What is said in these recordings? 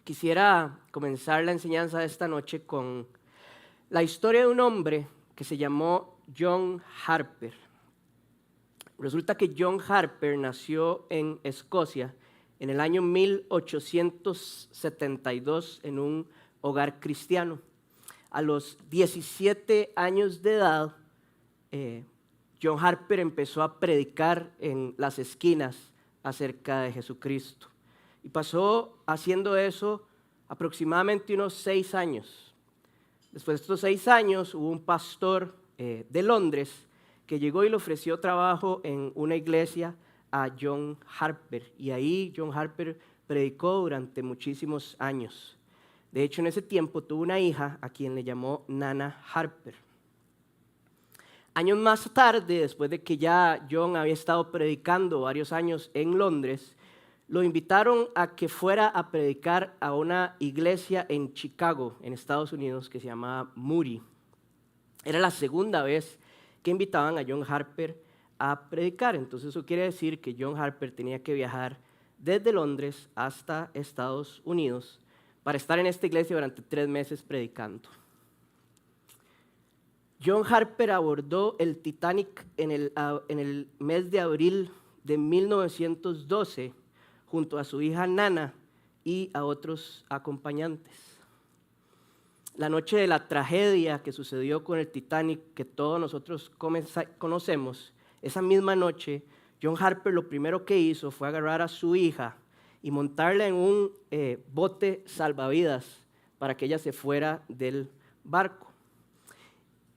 Quisiera comenzar la enseñanza de esta noche con la historia de un hombre que se llamó John Harper. Resulta que John Harper nació en Escocia en el año 1872 en un hogar cristiano. A los 17 años de edad, John Harper empezó a predicar en las esquinas acerca de Jesucristo. Y pasó haciendo eso aproximadamente unos 6 años. Después de estos 6 años hubo un pastor de Londres que llegó y le ofreció trabajo en una iglesia a John Harper. Y ahí John Harper predicó durante muchísimos años. De hecho, en ese tiempo tuvo una hija a quien le llamó Nana Harper. Años más tarde, después de que ya John había estado predicando varios años en Londres, lo invitaron a que fuera a predicar a una iglesia en Chicago, en Estados Unidos, que se llamaba Moody. Era la segunda vez que invitaban a John Harper a predicar. Entonces eso quiere decir que John Harper tenía que viajar desde Londres hasta Estados Unidos para estar en esta iglesia durante 3 meses predicando. John Harper abordó el Titanic en el mes de abril de 1912 junto a su hija Nana y a otros acompañantes. La noche de la tragedia que sucedió con el Titanic, que todos nosotros conocemos, esa misma noche, John Harper lo primero que hizo fue agarrar a su hija y montarla en un bote salvavidas para que ella se fuera del barco.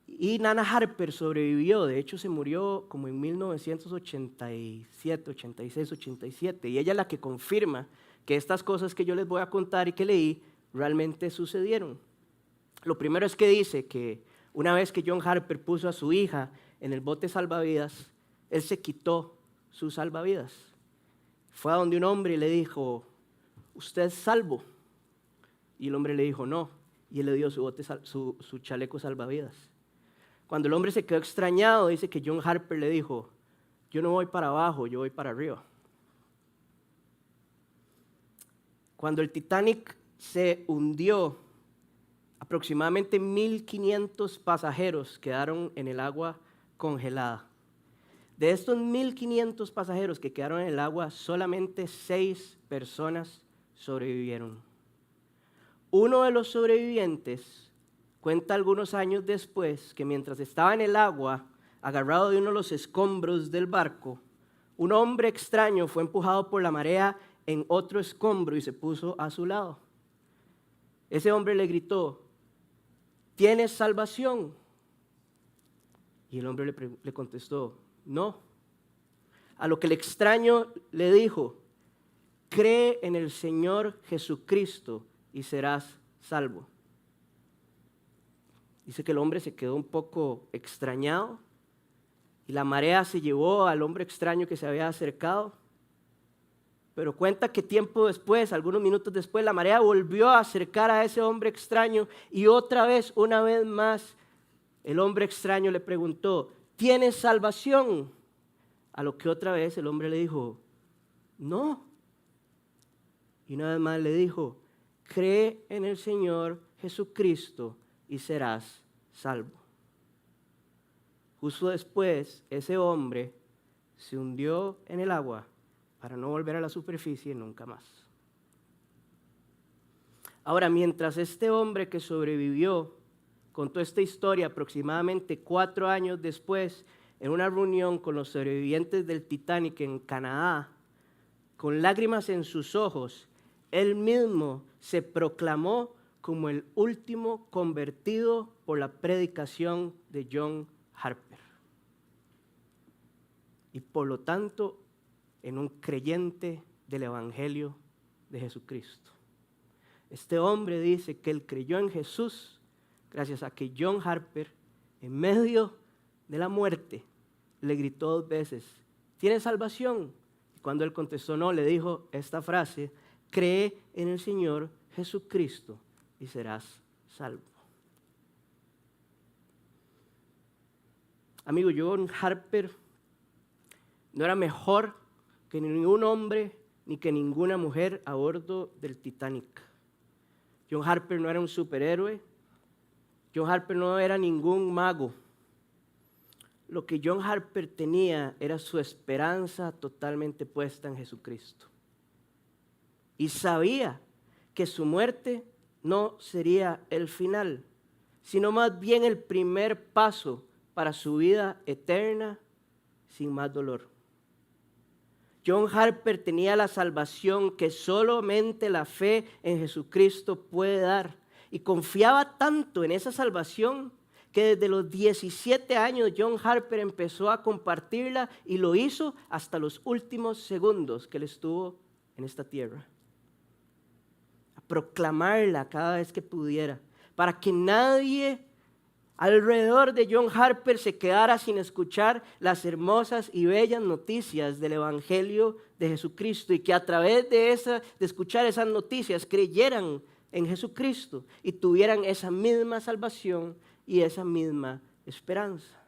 Y Nana Harper sobrevivió, de hecho se murió como en 1987, 86, 87, y ella es la que confirma que estas cosas que yo les voy a contar y que leí realmente sucedieron. Lo primero es que dice que una vez que John Harper puso a su hija en el bote salvavidas, él se quitó su salvavidas. Fue a donde un hombre y le dijo, ¿usted es salvo? Y el hombre le dijo, no, y él le dio su chaleco salvavidas. Cuando el hombre se quedó extrañado, dice que John Harper le dijo, yo no voy para abajo, yo voy para arriba. Cuando el Titanic se hundió, aproximadamente 1,500 pasajeros quedaron en el agua congelada. De estos 1,500 pasajeros que quedaron en el agua, solamente 6 personas sobrevivieron. Uno de los sobrevivientes cuenta algunos años después que mientras estaba en el agua, agarrado de uno de los escombros del barco, un hombre extraño fue empujado por la marea en otro escombro y se puso a su lado. Ese hombre le gritó, ¿tienes salvación? Y el hombre le contestó, no. A lo que el extraño le dijo, cree en el Señor Jesucristo y serás salvo. Dice que el hombre se quedó un poco extrañado y la marea se llevó al hombre extraño que se había acercado. Pero cuenta que tiempo después, algunos minutos después, la marea volvió a acercar a ese hombre extraño y otra vez, una vez más, el hombre extraño le preguntó, ¿tienes salvación? A lo que otra vez el hombre le dijo, no. Y una vez más le dijo, cree en el Señor Jesucristo y serás salvo. Justo después, ese hombre se hundió en el agua para no volver a la superficie nunca más. Ahora, mientras este hombre que sobrevivió contó esta historia aproximadamente 4 años después, en una reunión con los sobrevivientes del Titanic en Canadá, con lágrimas en sus ojos, él mismo se proclamó como el último convertido por la predicación de John Harper. Y por lo tanto, en un creyente del Evangelio de Jesucristo. Este hombre dice que él creyó en Jesús gracias a que John Harper, en medio de la muerte, le gritó 2 veces, ¿tienes salvación? Y cuando él contestó no, le dijo esta frase, cree en el Señor Jesucristo y serás salvo. Amigo, John Harper no era mejor que ningún hombre ni que ninguna mujer a bordo del Titanic. John Harper no era un superhéroe. John Harper no era ningún mago. Lo que John Harper tenía era su esperanza totalmente puesta en Jesucristo. Y sabía que su muerte no sería el final, sino más bien el primer paso para su vida eterna sin más dolor. John Harper tenía la salvación que solamente la fe en Jesucristo puede dar. Y confiaba tanto en esa salvación que desde los 17 años John Harper empezó a compartirla y lo hizo hasta los últimos segundos que él estuvo en esta tierra. A proclamarla cada vez que pudiera, para que nadie alrededor de John Harper se quedara sin escuchar las hermosas y bellas noticias del Evangelio de Jesucristo y que a través de escuchar esas noticias creyeran en Jesucristo y tuvieran esa misma salvación y esa misma esperanza.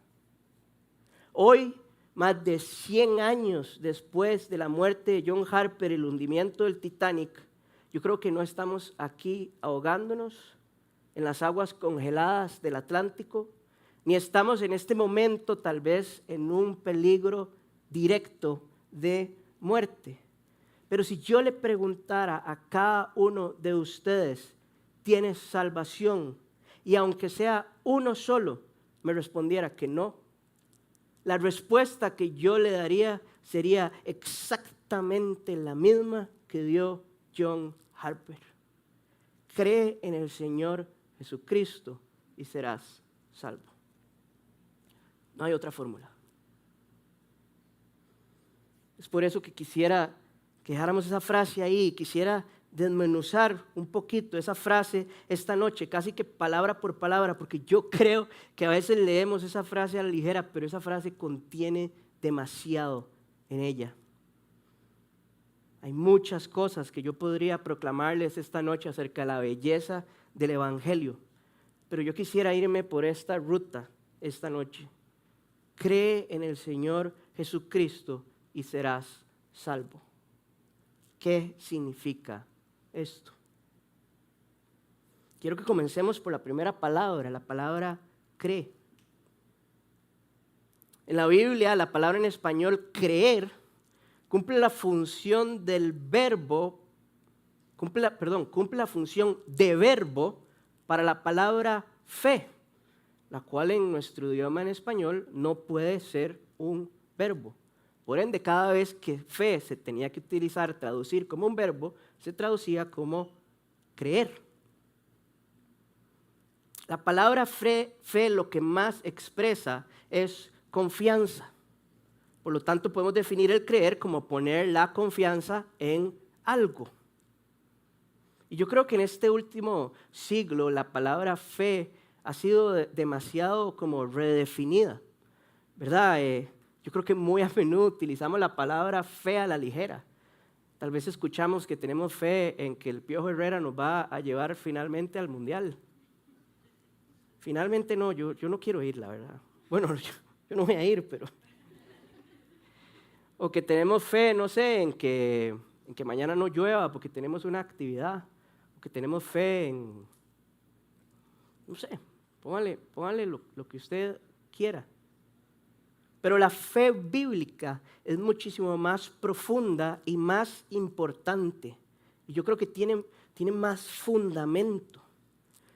Hoy, más de 100 años después de la muerte de John Harper y el hundimiento del Titanic, yo creo que no estamos aquí ahogándonos en las aguas congeladas del Atlántico, ni estamos en este momento tal vez en un peligro directo de muerte. Pero si yo le preguntara a cada uno de ustedes, ¿tienes salvación? Y aunque sea uno solo, me respondiera que no, la respuesta que yo le daría sería exactamente la misma que dio John Harper. Cree en el Señor Jesucristo y serás salvo. No hay otra fórmula. Es por eso que quisiera que dejáramos esa frase ahí, quisiera desmenuzar un poquito esa frase esta noche, casi que palabra por palabra, porque yo creo que a veces leemos esa frase a la ligera, pero esa frase contiene demasiado en ella. Hay muchas cosas que yo podría proclamarles esta noche acerca de la belleza del Evangelio, pero yo quisiera irme por esta ruta esta noche. Cree en el Señor Jesucristo y serás salvo. ¿Qué significa esto? Quiero que comencemos por la primera palabra, la palabra cree. En la Biblia, la palabra en español creer cumple la función del verbo, cumple la función de verbo para la palabra fe, la cual en nuestro idioma en español no puede ser un verbo. Por ende, cada vez que fe se tenía que utilizar, traducir como un verbo, se traducía como creer. La palabra fe lo que más expresa es confianza. Por lo tanto, podemos definir el creer como poner la confianza en algo. Y yo creo que en este último siglo la palabra fe ha sido demasiado como redefinida, ¿verdad? Yo creo que muy a menudo utilizamos la palabra fe a la ligera. Tal vez escuchamos que tenemos fe en que el Piojo Herrera nos va a llevar finalmente al Mundial. Finalmente no, yo no quiero ir, la verdad. Bueno, yo no voy a ir, pero... O que tenemos fe, no sé, en que mañana no llueva porque tenemos una actividad. O que tenemos fe en, no sé, póngale lo que usted quiera. Pero la fe bíblica es muchísimo más profunda y más importante. Y yo creo que tiene más fundamento.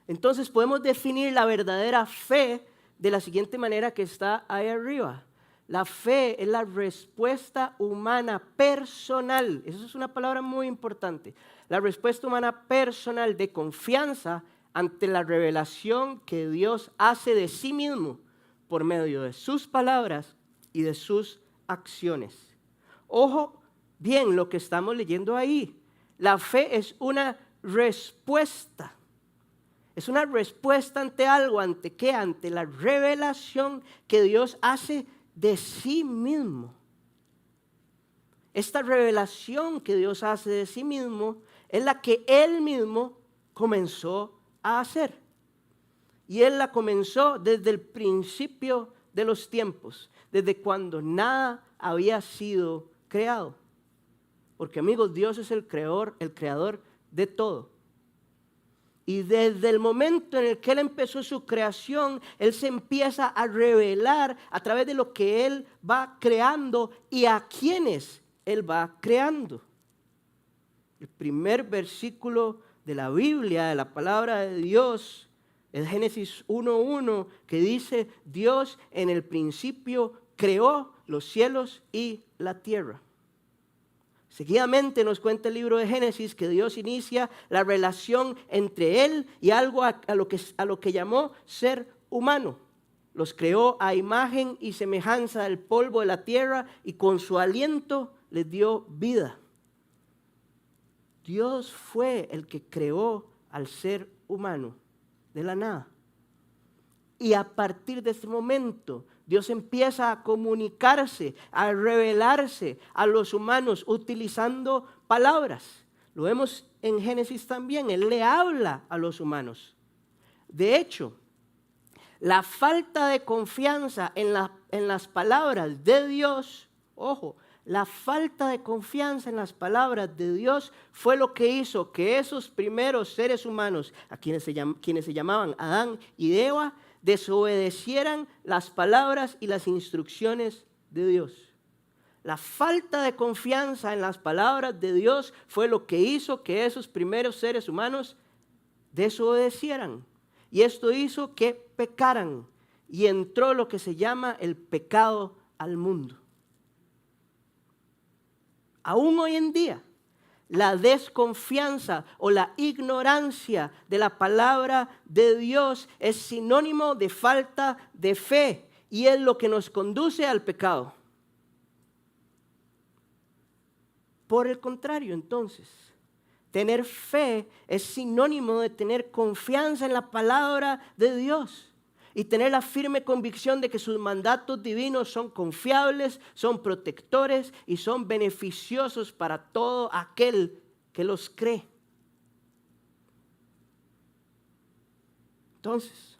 Entonces podemos definir la verdadera fe de la siguiente manera que está ahí arriba. La fe es la respuesta humana personal. Esa es una palabra muy importante. La respuesta humana personal de confianza ante la revelación que Dios hace de sí mismo por medio de sus palabras y de sus acciones. Ojo bien lo que estamos leyendo ahí. La fe es una respuesta. Es una respuesta ante algo, ¿ante qué? Ante la revelación que Dios hace de sí mismo. Esta revelación que Dios hace de sí mismo es la que Él mismo comenzó a hacer. Y Él la comenzó desde el principio de los tiempos, desde cuando nada había sido creado. Porque amigos, Dios es el creador de todo. Y desde el momento en el que Él empezó su creación, Él se empieza a revelar a través de lo que Él va creando y a quienes Él va creando. El primer versículo de la Biblia, de la palabra de Dios, es Génesis 1:1, que dice: Dios en el principio creó los cielos y la tierra. Seguidamente nos cuenta el libro de Génesis que Dios inicia la relación entre Él y algo a lo que llamó ser humano. Los creó a imagen y semejanza del polvo de la tierra y con su aliento les dio vida. Dios fue el que creó al ser humano de la nada. Y a partir de este momento, Dios empieza a comunicarse, a revelarse a los humanos utilizando palabras. Lo vemos en Génesis también, Él le habla a los humanos. De hecho, la falta de confianza en las palabras de Dios, ojo, la falta de confianza en las palabras de Dios fue lo que hizo que esos primeros seres humanos, a quienes se llamaban Adán y Eva, desobedecieran las palabras y las instrucciones de Dios. La falta de confianza en las palabras de Dios fue lo que hizo que esos primeros seres humanos desobedecieran. Y esto hizo que pecaran. Y entró lo que se llama el pecado al mundo. Aún hoy en día, la desconfianza o la ignorancia de la palabra de Dios es sinónimo de falta de fe y es lo que nos conduce al pecado. Por el contrario, entonces, tener fe es sinónimo de tener confianza en la palabra de Dios y tener la firme convicción de que sus mandatos divinos son confiables, son protectores y son beneficiosos para todo aquel que los cree. Entonces,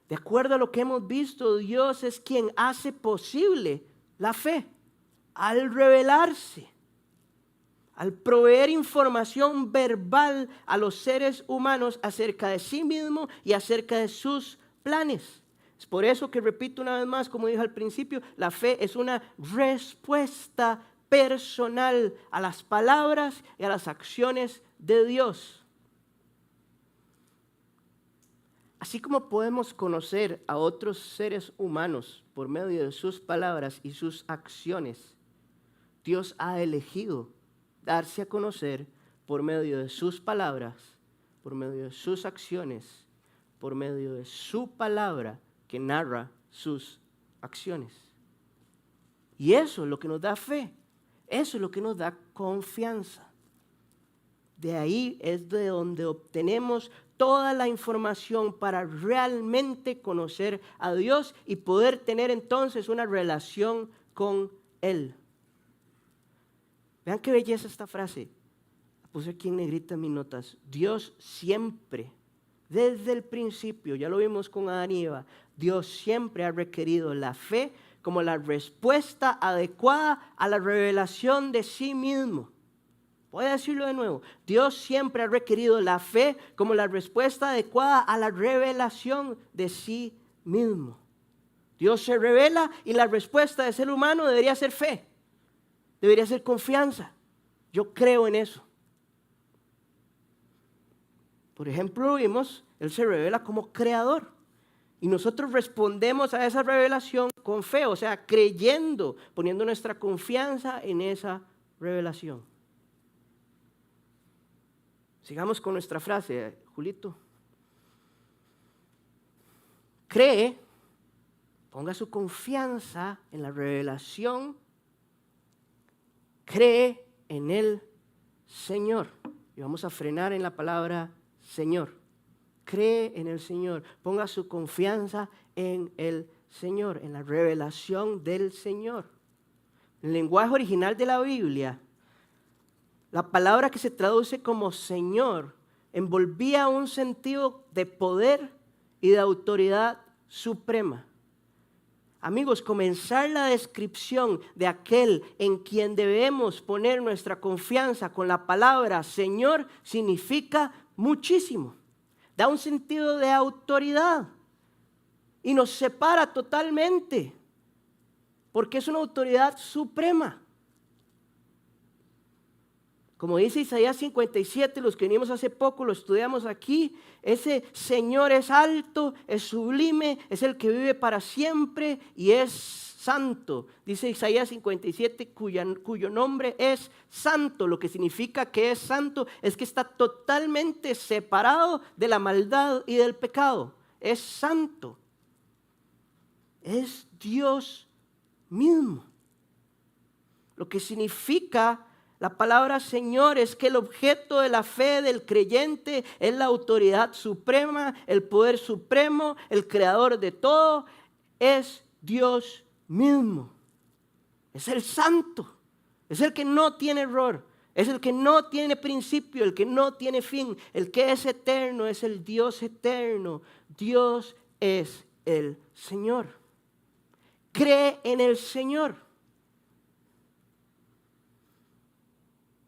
de acuerdo a lo que hemos visto, Dios es quien hace posible la fe al revelarse, al proveer información verbal a los seres humanos acerca de sí mismo y acerca de sus planes. Es por eso que repito una vez más, como dije al principio, la fe es una respuesta personal a las palabras y a las acciones de Dios. Así como podemos conocer a otros seres humanos por medio de sus palabras y sus acciones, Dios ha elegido darse a conocer por medio de sus palabras, por medio de sus acciones, por medio de su palabra que narra sus acciones. Y eso es lo que nos da fe, eso es lo que nos da confianza. De ahí es de donde obtenemos toda la información para realmente conocer a Dios y poder tener entonces una relación con Él. Vean qué belleza esta frase. La puse aquí en negrita en mis notas. Dios siempre, desde el principio, ya lo vimos con Adán y Eva, Dios siempre ha requerido la fe como la respuesta adecuada a la revelación de sí mismo. Voy a decirlo de nuevo. Dios siempre ha requerido la fe como la respuesta adecuada a la revelación de sí mismo. Dios se revela y la respuesta del ser humano debería ser fe. Debería ser confianza. Yo creo en eso. Por ejemplo, vimos, Él se revela como creador. Y nosotros respondemos a esa revelación con fe, o sea, creyendo, poniendo nuestra confianza en esa revelación. Sigamos con nuestra frase, Julito. Cree, ponga su confianza en la revelación, cree en el Señor. Y vamos a frenar en la palabra Señor. Cree en el Señor. Ponga su confianza en el Señor, en la revelación del Señor. En el lenguaje original de la Biblia, la palabra que se traduce como Señor envolvía un sentido de poder y de autoridad suprema. Amigos, comenzar la descripción de aquel en quien debemos poner nuestra confianza con la palabra Señor significa muchísimo. da un sentido de autoridad y nos separa totalmente, porque es una autoridad suprema. Como dice Isaías 57, los que vinimos hace poco, lo estudiamos aquí, ese Señor es alto, es sublime, es el que vive para siempre y es santo. Dice Isaías 57, cuyo nombre es santo. Lo que significa que es santo es que está totalmente separado de la maldad y del pecado. Es santo. Es Dios mismo. Lo que significa la palabra Señor es que el objeto de la fe del creyente es la autoridad suprema, el poder supremo, el creador de todo, es Dios mismo. Es el santo, es el que no tiene error, es el que no tiene principio, el que no tiene fin, el que es eterno, es el Dios eterno. Dios es el Señor. Cree en el Señor.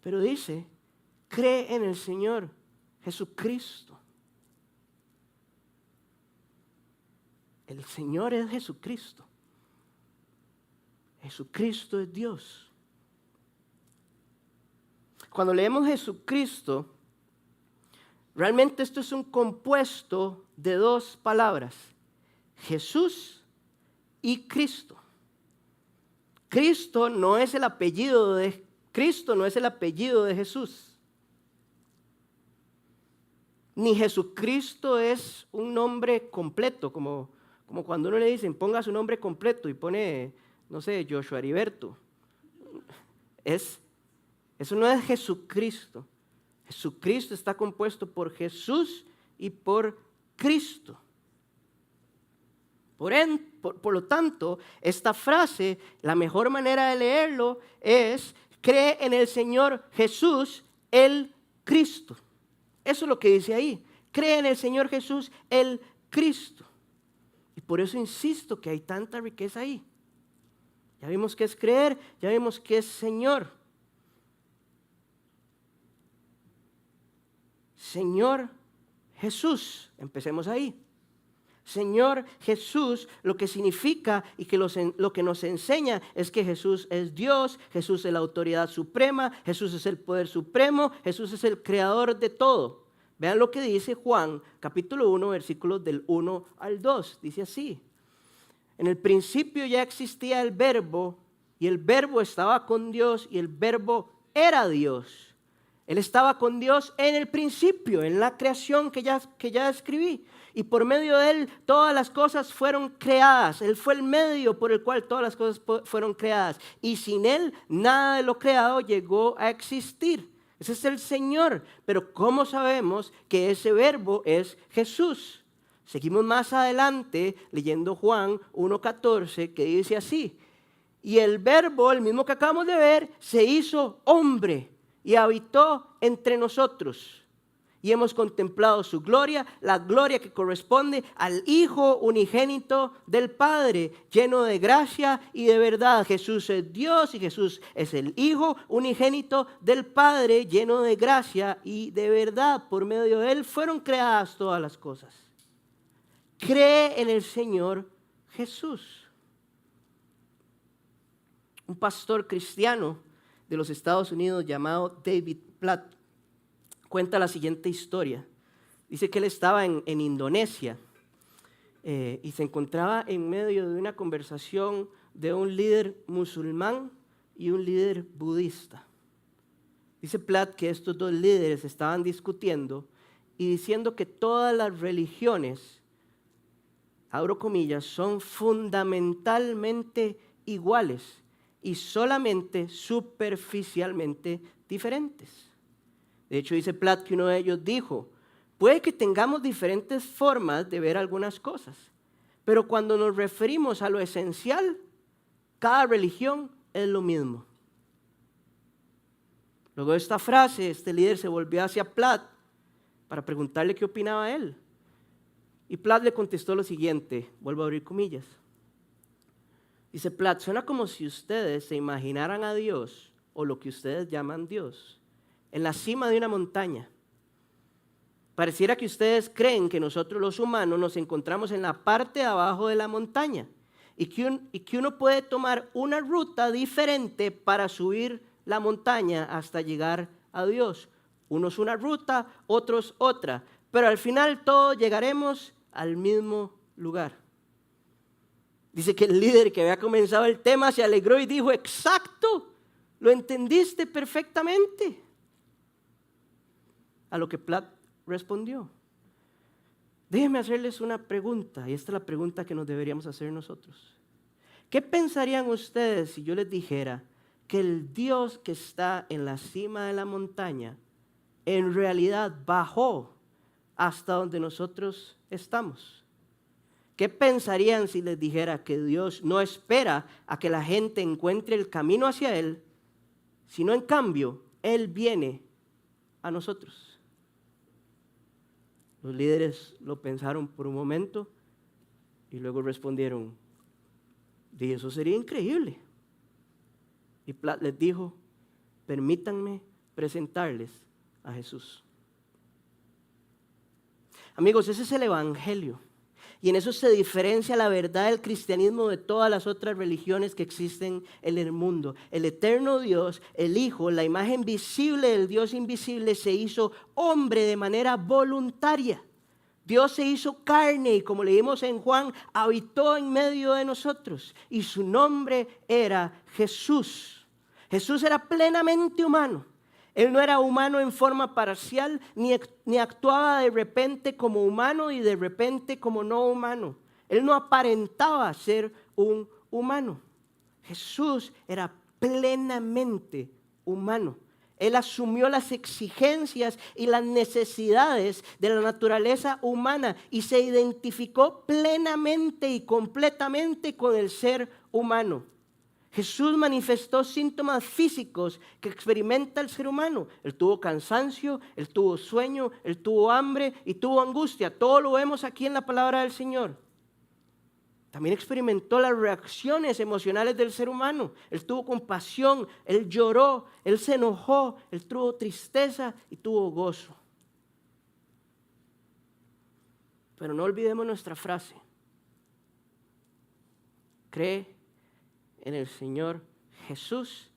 Pero dice, cree en el Señor Jesucristo. El Señor es Jesucristo. Jesucristo es Dios. Cuando leemos Jesucristo, realmente esto es un compuesto de dos palabras, Jesús y Cristo. Cristo no es el apellido de Cristo, no es el apellido de Jesús. Ni Jesucristo es un nombre completo, como cuando uno le dicen ponga su nombre completo y pone, no sé, Joshua Heriberto. Eso no es Jesucristo. Jesucristo está compuesto por Jesús y por Cristo. Por lo tanto, esta frase, la mejor manera de leerlo es cree en el Señor Jesús, el Cristo. Eso es lo que dice ahí. Cree en el Señor Jesús, el Cristo. Y por eso insisto que hay tanta riqueza ahí. Ya vimos que es creer, ya vimos que es Señor. Señor Jesús, empecemos ahí. Señor Jesús, lo que significa y que lo que nos enseña es que Jesús es Dios, Jesús es la autoridad suprema, Jesús es el poder supremo, Jesús es el creador de todo. Vean lo que dice Juan, capítulo 1, versículos del 1 al 2. Dice así: en el principio ya existía el verbo, y el verbo estaba con Dios, y el verbo era Dios. Él estaba con Dios en el principio, en la creación que ya escribí. Y por medio de Él todas las cosas fueron creadas. Él fue el medio por el cual todas las cosas fueron creadas. Y sin Él nada de lo creado llegó a existir. Ese es el Señor. Pero ¿cómo sabemos que ese verbo es Jesús? Seguimos más adelante leyendo Juan 1:14, que dice así: y el verbo, el mismo que acabamos de ver, se hizo hombre y habitó entre nosotros. Y hemos contemplado su gloria, la gloria que corresponde al Hijo unigénito del Padre, lleno de gracia y de verdad. Jesús es Dios y Jesús es el Hijo unigénito del Padre, lleno de gracia y de verdad. Por medio de Él fueron creadas todas las cosas. Cree en el Señor Jesús. Un pastor cristiano de los Estados Unidos llamado David Platt cuenta la siguiente historia. Dice que él estaba en Indonesia y se encontraba en medio de una conversación de un líder musulmán y un líder budista. Dice Platt que estos dos líderes estaban discutiendo y diciendo que todas las religiones, abro comillas, son fundamentalmente iguales y solamente superficialmente diferentes. De hecho, dice Platt que uno de ellos dijo: puede que tengamos diferentes formas de ver algunas cosas, pero cuando nos referimos a lo esencial, cada religión es lo mismo. Luego de esta frase, este líder se volvió hacia Platt para preguntarle qué opinaba él. Y Platt le contestó lo siguiente, vuelvo a abrir comillas. Dice Platt: suena como si ustedes se imaginaran a Dios, o lo que ustedes llaman Dios, en la cima de una montaña. Pareciera que ustedes creen que nosotros los humanos nos encontramos en la parte de abajo de la montaña y que uno puede tomar una ruta diferente para subir la montaña hasta llegar a Dios. Unos una ruta, otros otra, pero al final todos llegaremos al mismo lugar. Dice que el líder que había comenzado el tema se alegró y dijo: exacto, lo entendiste perfectamente. A lo que Platt respondió: déjenme hacerles una pregunta, y esta es la pregunta que nos deberíamos hacer nosotros. ¿Qué pensarían ustedes si yo les dijera que el Dios que está en la cima de la montaña en realidad bajó hasta donde nosotros estamos? ¿Qué pensarían si les dijera que Dios no espera a que la gente encuentre el camino hacia Él, sino en cambio Él viene a nosotros? Los líderes lo pensaron por un momento y luego respondieron: y eso sería increíble. Y Platt les dijo: permítanme presentarles a Jesús. Amigos, ese es el evangelio. Y en eso se diferencia la verdad del cristianismo de todas las otras religiones que existen en el mundo. El eterno Dios, el Hijo, la imagen visible del Dios invisible, se hizo hombre de manera voluntaria. Dios se hizo carne y, como leímos en Juan, habitó en medio de nosotros. Y su nombre era Jesús. Jesús era plenamente humano. Él no era humano en forma parcial, ni actuaba de repente como humano y de repente como no humano. Él no aparentaba ser un humano. Jesús era plenamente humano. Él asumió las exigencias y las necesidades de la naturaleza humana y se identificó plenamente y completamente con el ser humano. Jesús manifestó síntomas físicos que experimenta el ser humano. Él tuvo cansancio, él tuvo sueño, él tuvo hambre y tuvo angustia. Todo lo vemos aquí en la palabra del Señor. También experimentó las reacciones emocionales del ser humano. Él tuvo compasión, él lloró, él se enojó, él tuvo tristeza y tuvo gozo. Pero no olvidemos nuestra frase: cree en el Señor Jesús,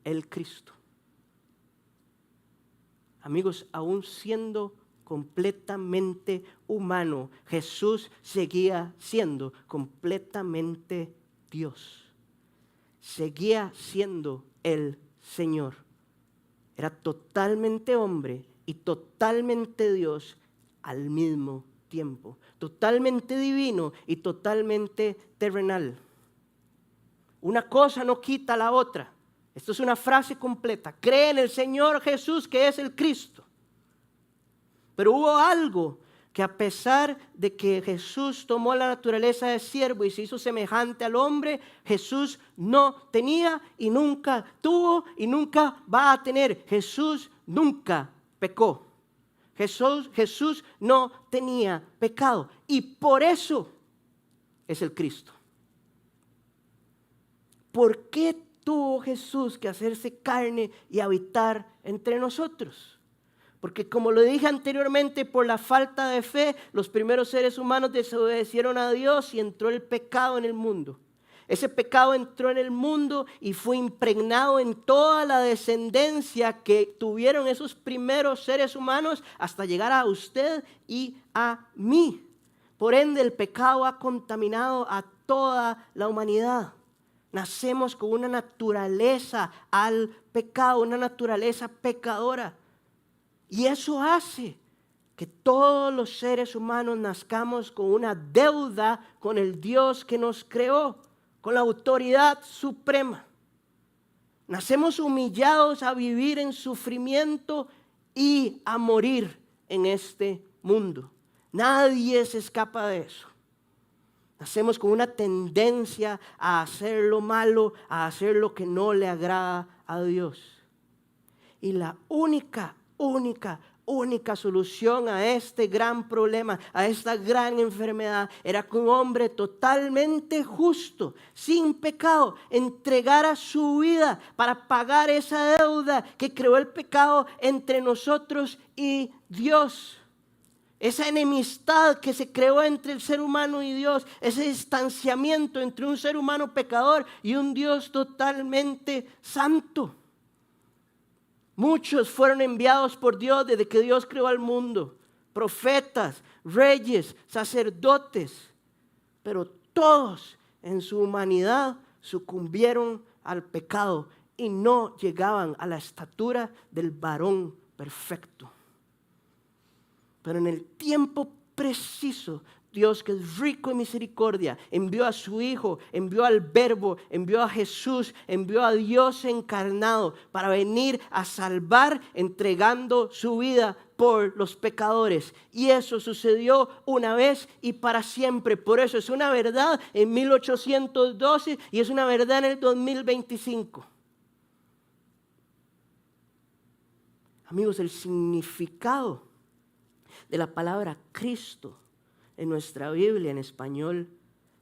el Cristo. Amigos, aún siendo completamente humano, Jesús seguía siendo completamente Dios. Seguía siendo el Señor. Era totalmente hombre y totalmente Dios al mismo tiempo. Totalmente divino y totalmente terrenal. Una cosa no quita la otra. Esto es una frase completa. Cree en el Señor Jesús, que es el Cristo. Pero hubo algo que, a pesar de que Jesús tomó la naturaleza de siervo y se hizo semejante al hombre, Jesús no tenía y nunca tuvo y nunca va a tener. Jesús nunca pecó. Jesús no tenía pecado y por eso es el Cristo. ¿Por qué tuvo Jesús que hacerse carne y habitar entre nosotros? Porque, como lo dije anteriormente, por la falta de fe, los primeros seres humanos desobedecieron a Dios y entró el pecado en el mundo. Ese pecado entró en el mundo y fue impregnado en toda la descendencia que tuvieron esos primeros seres humanos hasta llegar a usted y a mí. Por ende, el pecado ha contaminado a toda la humanidad. Nacemos con una naturaleza al pecado, una naturaleza pecadora. Y eso hace que todos los seres humanos nazcamos con una deuda con el Dios que nos creó, con la autoridad suprema. Nacemos humillados a vivir en sufrimiento y a morir en este mundo. Nadie se escapa de eso. Nacemos con una tendencia a hacer lo malo, a hacer lo que no le agrada a Dios. Y la única única solución a este gran problema, a esta gran enfermedad, era que un hombre totalmente justo, sin pecado, entregara su vida para pagar esa deuda que creó el pecado entre nosotros y Dios. Esa enemistad que se creó entre el ser humano y Dios, ese distanciamiento entre un ser humano pecador y un Dios totalmente santo. Muchos fueron enviados por Dios desde que Dios creó al mundo. Profetas, reyes, sacerdotes. Pero todos en su humanidad sucumbieron al pecado y no llegaban a la estatura del varón perfecto. Pero en el tiempo preciso, Dios, que es rico en misericordia, envió a su Hijo, envió al Verbo, envió a Jesús, envió a Dios encarnado para venir a salvar, entregando su vida por los pecadores. Y eso sucedió una vez y para siempre. Por eso es una verdad en 1812 y es una verdad en el 2025. Amigos, el significado de la palabra Cristo en nuestra Biblia en español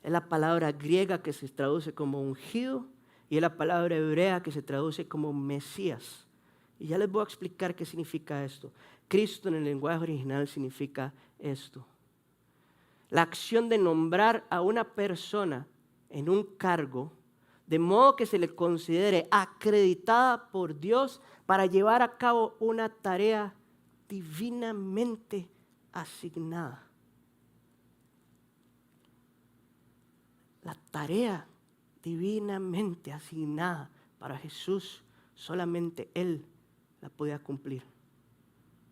es la palabra griega que se traduce como ungido y es la palabra hebrea que se traduce como Mesías. Y ya les voy a explicar qué significa esto. Cristo en el lenguaje original significa esto: la acción de nombrar a una persona en un cargo de modo que se le considere acreditada por Dios para llevar a cabo una tarea divinamente asignada. La tarea divinamente asignada para Jesús, solamente Él la podía cumplir.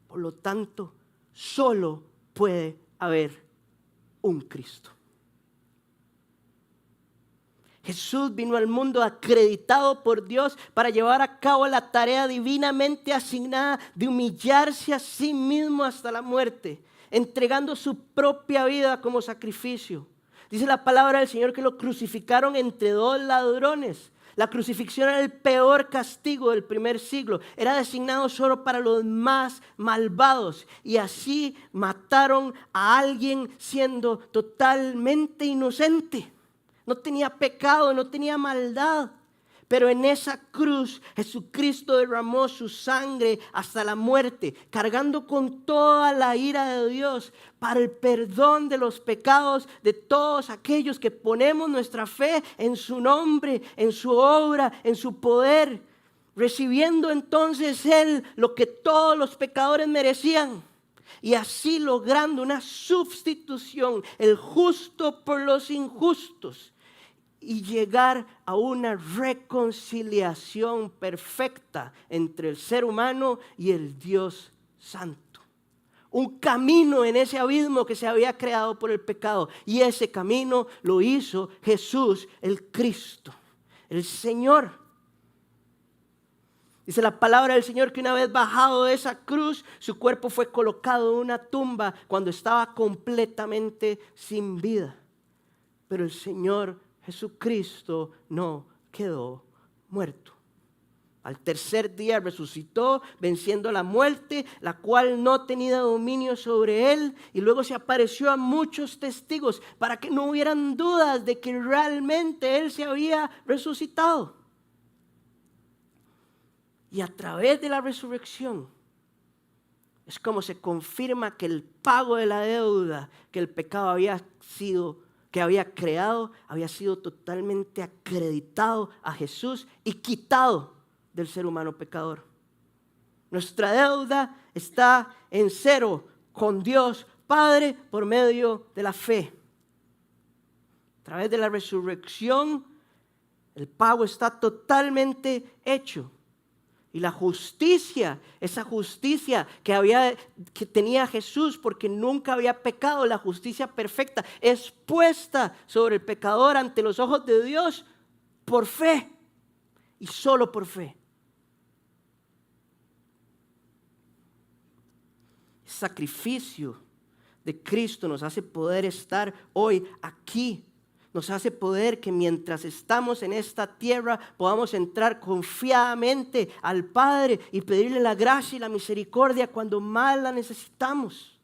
Por lo tanto, solo puede haber un Cristo. Jesús vino al mundo acreditado por Dios para llevar a cabo la tarea divinamente asignada de humillarse a sí mismo hasta la muerte, entregando su propia vida como sacrificio. Dice la palabra del Señor que lo crucificaron entre dos ladrones. La crucifixión era el peor castigo del primer siglo. Era designado solo para los más malvados. Y así mataron a alguien siendo totalmente inocente. No tenía pecado, no tenía maldad. Pero en esa cruz Jesucristo derramó su sangre hasta la muerte, cargando con toda la ira de Dios para el perdón de los pecados de todos aquellos que ponemos nuestra fe en su nombre, en su obra, en su poder, recibiendo entonces Él lo que todos los pecadores merecían. Y así logrando una sustitución, el justo por los injustos. Y llegar a una reconciliación perfecta entre el ser humano y el Dios santo. Un camino en ese abismo que se había creado por el pecado. Y ese camino lo hizo Jesús, el Cristo, el Señor. Dice la palabra del Señor que una vez bajado de esa cruz, su cuerpo fue colocado en una tumba cuando estaba completamente sin vida. Pero el Señor Jesucristo no quedó muerto. Al tercer día resucitó, venciendo la muerte, la cual no tenía dominio sobre él, y luego se apareció a muchos testigos para que no hubieran dudas de que realmente él se había resucitado. Y a través de la resurrección es como se confirma que el pago de la deuda que el pecado que había creado, había sido totalmente acreditado a Jesús y quitado del ser humano pecador. Nuestra deuda está en cero con Dios Padre por medio de la fe. A través de la resurrección, el pago está totalmente hecho. Y la justicia, esa justicia que tenía Jesús porque nunca había pecado, la justicia perfecta, es puesta sobre el pecador ante los ojos de Dios por fe y solo por fe. El sacrificio de Cristo nos hace poder estar hoy aquí. nos hace poder que mientras estamos en esta tierra podamos entrar confiadamente al Padre y pedirle la gracia y la misericordia cuando más la necesitamos.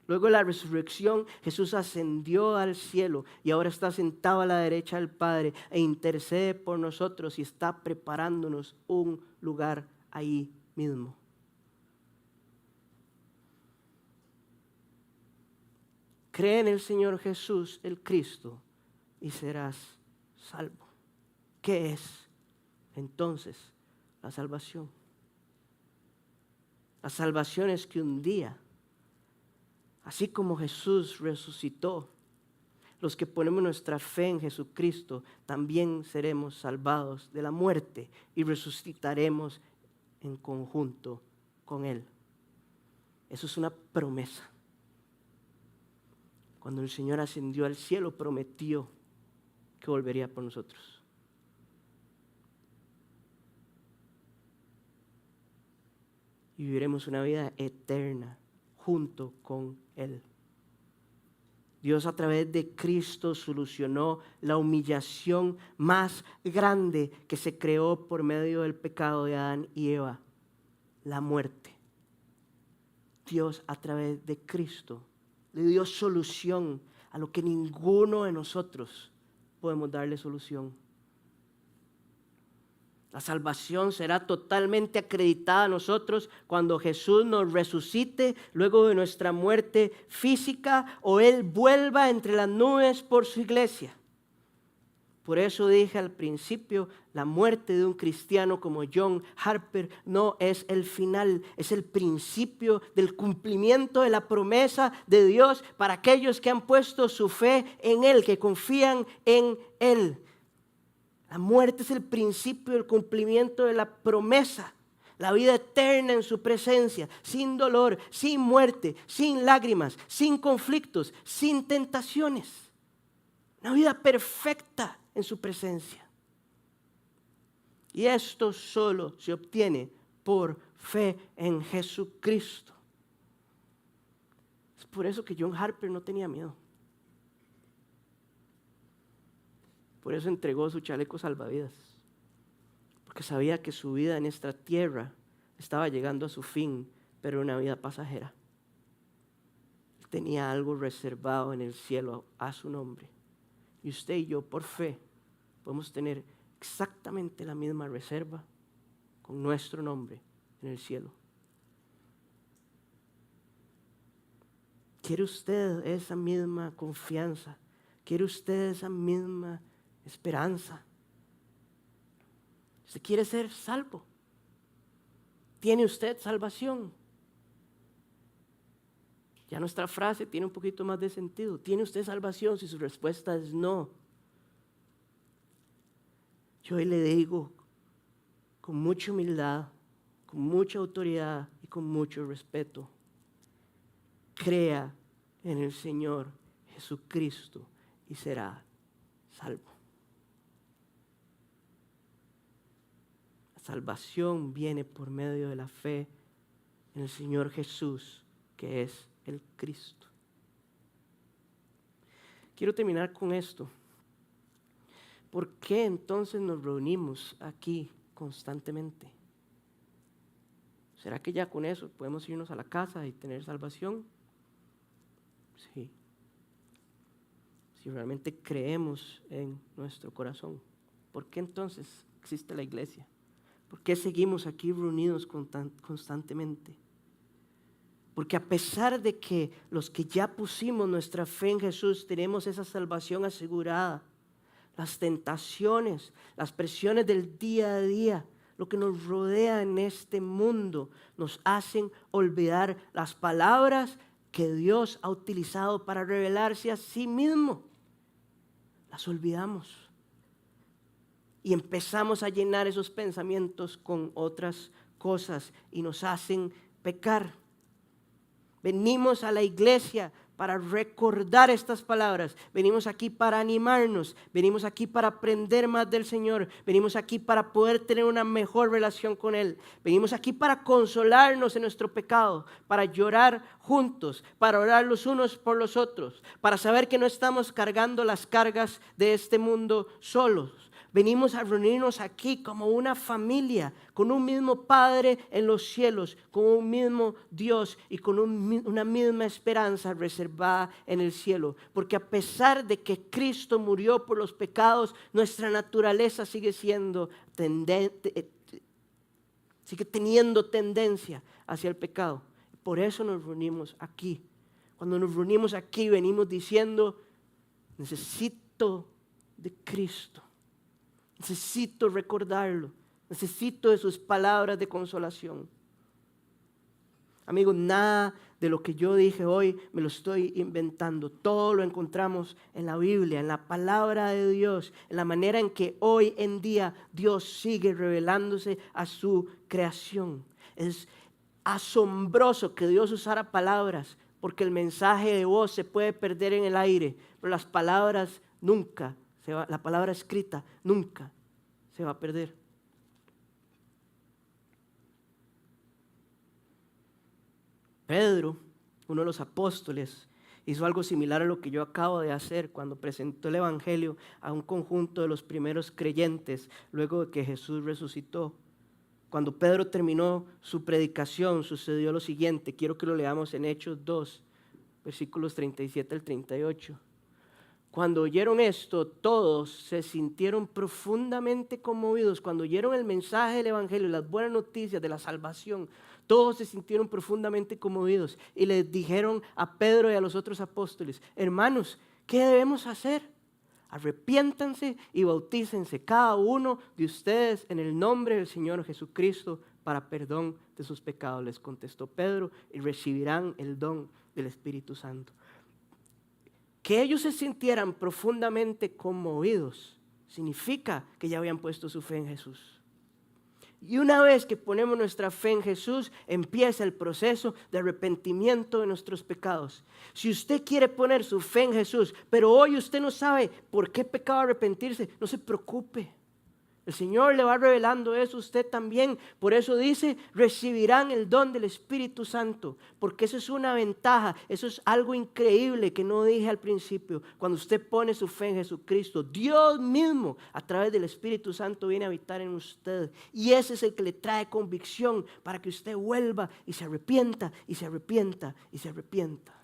Luego de la resurrección, Jesús ascendió al cielo y ahora está sentado a la derecha del Padre e intercede por nosotros y está preparándonos un lugar ahí mismo. Cree en el Señor Jesús, el Cristo, y serás salvo. ¿Qué es entonces la salvación? La salvación es que un día, así como Jesús resucitó, los que ponemos nuestra fe en Jesucristo también seremos salvados de la muerte y resucitaremos en conjunto con Él. Eso es una promesa. Cuando el Señor ascendió al cielo, prometió que volvería por nosotros. Y viviremos una vida eterna junto con Él. Dios a través de Cristo solucionó la humillación más grande que se creó por medio del pecado de Adán y Eva, la muerte. Dios a través de Cristo le dio solución a lo que ninguno de nosotros podemos darle solución. La salvación será totalmente acreditada a nosotros cuando Jesús nos resucite luego de nuestra muerte física o Él vuelva entre las nubes por su iglesia. Por eso dije al principio, la muerte de un cristiano como John Harper no es el final, es el principio del cumplimiento de la promesa de Dios para aquellos que han puesto su fe en Él, que confían en Él. La muerte es el principio del cumplimiento de la promesa, la vida eterna en su presencia, sin dolor, sin muerte, sin lágrimas, sin conflictos, sin tentaciones. Una vida perfecta en su presencia. Y esto solo se obtiene por fe en Jesucristo. Es por eso que John Harper no tenía miedo. Por eso entregó su chaleco salvavidas. Porque sabía que su vida en esta tierra estaba llegando a su fin, pero una vida pasajera. Él tenía algo reservado en el cielo a su nombre. Y usted y yo, por fe, podemos tener exactamente la misma reserva con nuestro nombre en el cielo. ¿Quiere usted esa misma confianza? ¿Quiere usted esa misma esperanza? ¿Usted quiere ser salvo? ¿Tiene usted salvación? Ya nuestra frase tiene un poquito más de sentido. ¿Tiene usted salvación? Si su respuesta es no, yo hoy le digo con mucha humildad, con mucha autoridad y con mucho respeto: crea en el Señor Jesucristo y será salvo. La salvación viene por medio de la fe en el Señor Jesús, que es el Cristo. Quiero terminar con esto. ¿Por qué entonces nos reunimos aquí constantemente? ¿Será que ya con eso podemos irnos a la casa y tener salvación? Sí. Si realmente creemos en nuestro corazón. ¿Por qué entonces existe la iglesia? ¿Por qué seguimos aquí reunidos constantemente? Porque a pesar de que los que ya pusimos nuestra fe en Jesús tenemos esa salvación asegurada, las tentaciones, las presiones del día a día, lo que nos rodea en este mundo, nos hacen olvidar las palabras que Dios ha utilizado para revelarse a sí mismo. Las olvidamos. Y empezamos a llenar esos pensamientos con otras cosas y nos hacen pecar. Venimos a la iglesia para recordar estas palabras, venimos aquí para animarnos, venimos aquí para aprender más del Señor, venimos aquí para poder tener una mejor relación con Él, venimos aquí para consolarnos en nuestro pecado, para llorar juntos, para orar los unos por los otros, para saber que no estamos cargando las cargas de este mundo solos. Venimos a reunirnos aquí como una familia, con un mismo Padre en los cielos, con un mismo Dios y con una misma esperanza reservada en el cielo. Porque a pesar de que Cristo murió por los pecados, nuestra naturaleza sigue teniendo tendencia hacia el pecado. Por eso nos reunimos aquí. Cuando nos reunimos aquí venimos diciendo, necesito de Cristo. Necesito recordarlo. Necesito de sus palabras de consolación. Amigos, nada de lo que yo dije hoy me lo estoy inventando. Todo lo encontramos en la Biblia, en la palabra de Dios, en la manera en que hoy en día Dios sigue revelándose a su creación. Es asombroso que Dios usara palabras, porque el mensaje de voz se puede perder en el aire, pero las palabras nunca. La palabra escrita nunca se va a perder. Pedro, uno de los apóstoles, hizo algo similar a lo que yo acabo de hacer cuando presentó el Evangelio a un conjunto de los primeros creyentes luego de que Jesús resucitó. Cuando Pedro terminó su predicación, sucedió lo siguiente. Quiero que lo leamos en Hechos 2, versículos 37 al 38. Cuando oyeron esto, todos se sintieron profundamente conmovidos. Cuando oyeron el mensaje del Evangelio y las buenas noticias de la salvación, todos se sintieron profundamente conmovidos y les dijeron a Pedro y a los otros apóstoles: hermanos, ¿qué debemos hacer? Arrepiéntanse y bautícense cada uno de ustedes en el nombre del Señor Jesucristo para perdón de sus pecados, les contestó Pedro, y recibirán el don del Espíritu Santo. Que ellos se sintieran profundamente conmovidos significa que ya habían puesto su fe en Jesús. Y una vez que ponemos nuestra fe en Jesús, empieza el proceso de arrepentimiento de nuestros pecados. Si usted quiere poner su fe en Jesús, pero hoy usted no sabe por qué pecado arrepentirse, no se preocupe. El Señor le va revelando eso a usted también. Por eso dice, recibirán el don del Espíritu Santo. Porque eso es una ventaja, eso es algo increíble que no dije al principio. Cuando usted pone su fe en Jesucristo, Dios mismo a través del Espíritu Santo viene a habitar en usted. Y ese es el que le trae convicción para que usted vuelva y se arrepienta, y se arrepienta, y se arrepienta.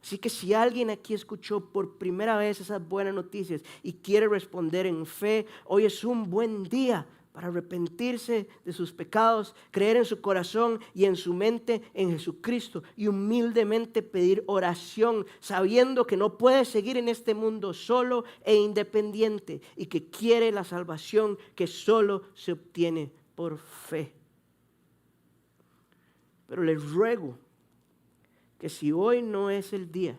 Así que si alguien aquí escuchó por primera vez esas buenas noticias y quiere responder en fe, hoy es un buen día para arrepentirse de sus pecados, creer en su corazón y en su mente en Jesucristo y humildemente pedir oración, sabiendo que no puede seguir en este mundo solo e independiente y que quiere la salvación que solo se obtiene por fe. Pero les ruego que si hoy no es el día,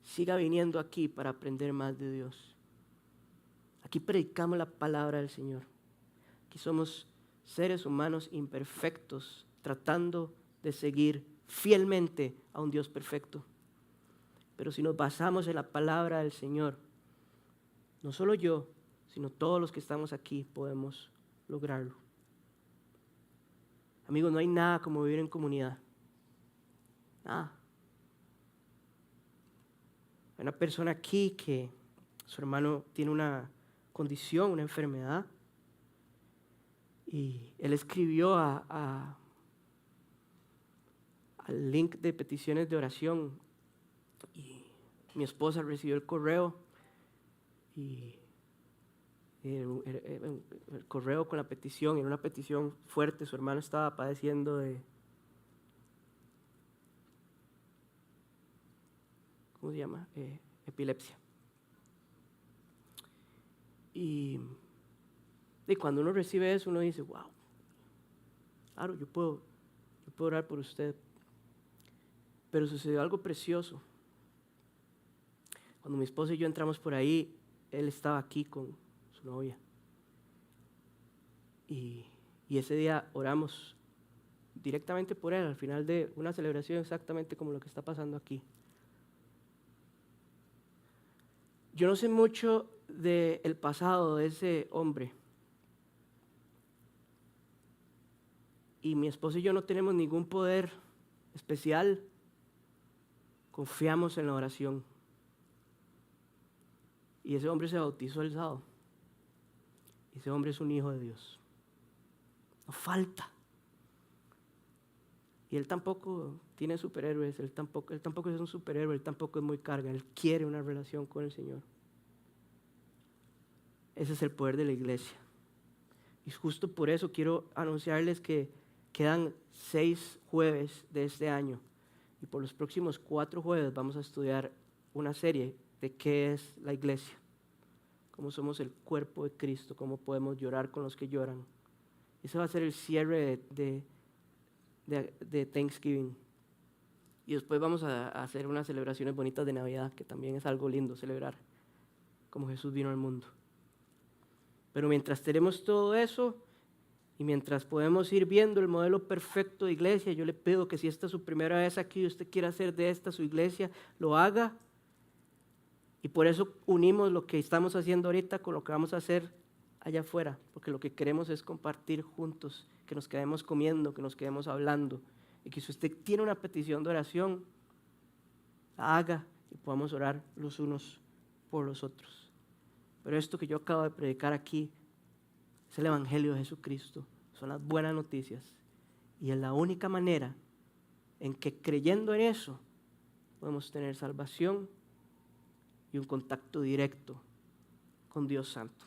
siga viniendo aquí para aprender más de Dios. Aquí predicamos la palabra del Señor. Aquí somos seres humanos imperfectos, tratando de seguir fielmente a un Dios perfecto. Pero si nos basamos en la palabra del Señor, no solo yo, sino todos los que estamos aquí podemos lograrlo. Amigos, no hay nada como vivir en comunidad. Nada. Hay una persona aquí que su hermano tiene una condición, una enfermedad, y él escribió al link de peticiones de oración, y mi esposa recibió el correo, y el correo con la petición, era una petición fuerte. Su hermano estaba padeciendo de, ¿cómo se llama? Epilepsia. Y cuando uno recibe eso, uno dice, wow, claro, yo puedo orar por usted. Pero sucedió algo precioso. Cuando mi esposa y yo entramos por ahí, él estaba aquí con su novia. Y ese día oramos directamente por Él al final de una celebración exactamente como lo que está pasando aquí. Yo no sé mucho del pasado de ese hombre. Y mi esposo y yo no tenemos ningún poder especial. Confiamos en la oración. Y ese hombre se bautizó el sábado. Y ese hombre es un hijo de Dios. No falta. Y él tampoco tiene superhéroes, él tampoco es un superhéroe, él tampoco es muy carga, él quiere una relación con el Señor. Ese es el poder de la iglesia. Y justo por eso quiero anunciarles que quedan 6 jueves de este año. Y por los próximos 4 jueves vamos a estudiar una serie de qué es la iglesia. Cómo somos el cuerpo de Cristo, cómo podemos llorar con los que lloran. Ese va a ser el cierre de Thanksgiving. Y después vamos a hacer unas celebraciones bonitas de Navidad, que también es algo lindo celebrar, como Jesús vino al mundo. Pero mientras tenemos todo eso, y mientras podemos ir viendo el modelo perfecto de iglesia, yo le pido que si esta es su primera vez aquí y usted quiere hacer de esta su iglesia, lo haga. Y por eso unimos lo que estamos haciendo ahorita con lo que vamos a hacer allá afuera, porque lo que queremos es compartir juntos, que nos quedemos comiendo, que nos quedemos hablando, y que si usted tiene una petición de oración, la haga y podamos orar los unos por los otros. Pero esto que yo acabo de predicar aquí es el Evangelio de Jesucristo, son las buenas noticias, y es la única manera en que creyendo en eso podemos tener salvación y un contacto directo con Dios Santo.